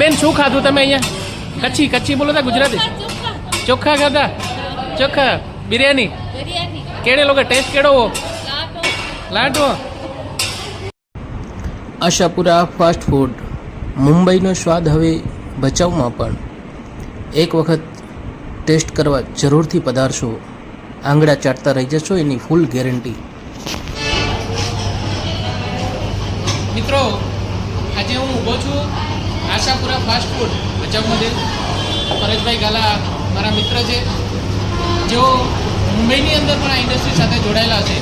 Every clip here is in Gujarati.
બેન શું ખાધું તમે અહીંયા? કચ્છી કચ્છી બોલો તા ગુજરાતી? ચોખ્ખા ખાધા? ચોખ્ખા બિરયાની કેડે લોકો ટેસ્ટ કેળો લાડવો? આશાપુરા ફાસ્ટ ફૂડ મુંબઈનો સ્વાદ હવે ભચાઉમાં પણ એક વખત ટેસ્ટ કરવા જરૂરથી પધારશો. આંગળા ચાટતા રહી જશો, એની ફૂલ ગેરંટી. મિત્રો, આજે હું ઊભો છું આશાપુરા ફાસ્ટ ફૂડ ભચાઉमध्ये. પરેશભાઈ ગાલા મારા મિત્ર છે, જેઓ મુંબઈની અંદર પણ આ ઇન્ડસ્ટ્રી સાથે જોડાયેલા છે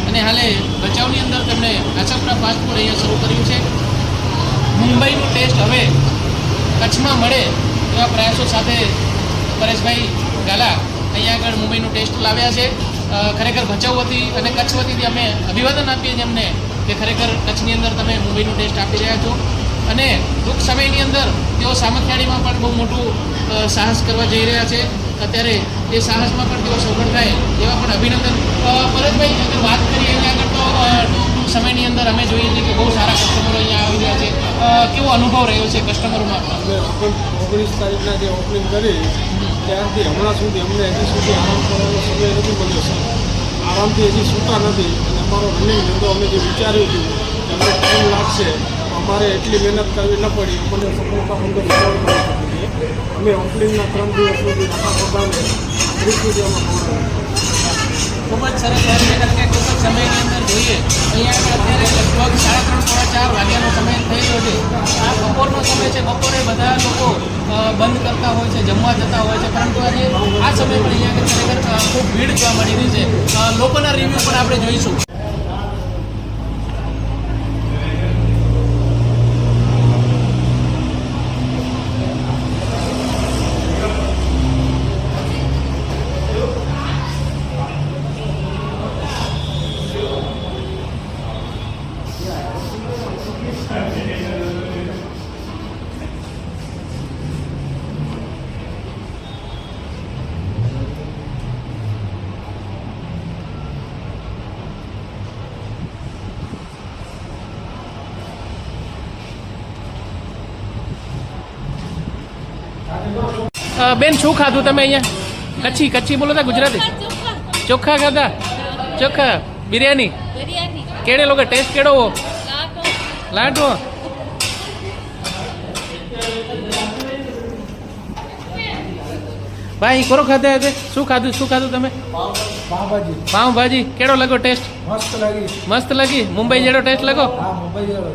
અને હાલે ભચાઉની અંદર તેમણે આશાપુરા ફાસ્ટ ફૂડ અહીંયા શરૂ કર્યું છે. મુંબઈનો ટેસ્ટ હવે કચ્છમાં મળે એવા પ્રયાસો સાથે પરેશભાઈ ગાલા અહીંયા આગળ મુંબઈનો ટેસ્ટ લાવ્યા છે. ખરેખર ભચાઉ વતી અને કચ્છ વતીથી અમે અભિવાદન આપીએ છીએ એમને કે ખરેખર કચ્છની અંદર તમે મુંબઈનો ટેસ્ટ આપી રહ્યા છો અને ટૂંક સમયની અંદર તેઓ સામખિયાળીમાં પણ બહુ મોટું સાહસ કરવા જઈ રહ્યા છે. અત્યારે એ સાહસમાં પણ તેઓ સફળ થાય એવા પણ અભિનંદન. પરેશભાઈ, અગર વાત કરીએ અહીંયા આગળ તો ટૂંક સમયની અંદર અમે જોઈએ છીએ કે બહુ સારા કસ્ટમરો અહીંયા આવી રહ્યા છે. કેવો અનુભવ રહ્યો છે કસ્ટમરોમાં? 19 તારીખના જે ઓપનિંગ કરી ત્યારથી હમણાં સુધી અમને હજી સુધી આરામ કરવાનો સમય નથી મળ્યો છે. આરામથી હજી સૂતા નથી અને અમારો રનિંગ ધંધો અમે જે વિચાર્યું હતું કે અમને ટાઈમ લાગશે, અમારે એટલી મહેનત કરવી ન પડી, અમને સફળતા અંદર અમે ઓપનિંગના 3 દિવસ સુધી આખા બધાને ફરીથી અમે ખૂબ જ સરસ વાત છે. કારણ કે ટૂંક જ સમયની અંદર જોઈએ અહીંયા અત્યારે લગભગ 3:30-4 વાગ્યાનો સમય થઈ ગયો છે. આ બપોરનો સમય છે. બપોરે બધા લોકો બંધ કરતા હોય છે, જમવા જતા હોય છે, પરંતુ આજે આ સમય પણ અહીંયા ખરેખર ખૂબ ભીડ જોવા મળી રહી છે. લોકોના રિવ્યૂ પણ આપણે જોઈશું. બેન શું ખાધું તમે અહીંયા? કચ્છી કચ્છી બોલો તા ગુજરાતી? ચોખ્ખા ખાધા? ચોખ્ખા બિરયાની કેડે લોકો ટેસ્ટ કેળો લાડવો? ભાઈ કરો ખાધા આજે? શું ખાધું તમે? પાઉંભાજી કેડો લાગો ટેસ્ટ? મસ્ત લાગી. મસ્ત લાગી? મુંબઈ જેડો ટેસ્ટ લાગો? હા, મુંબઈ જેડો.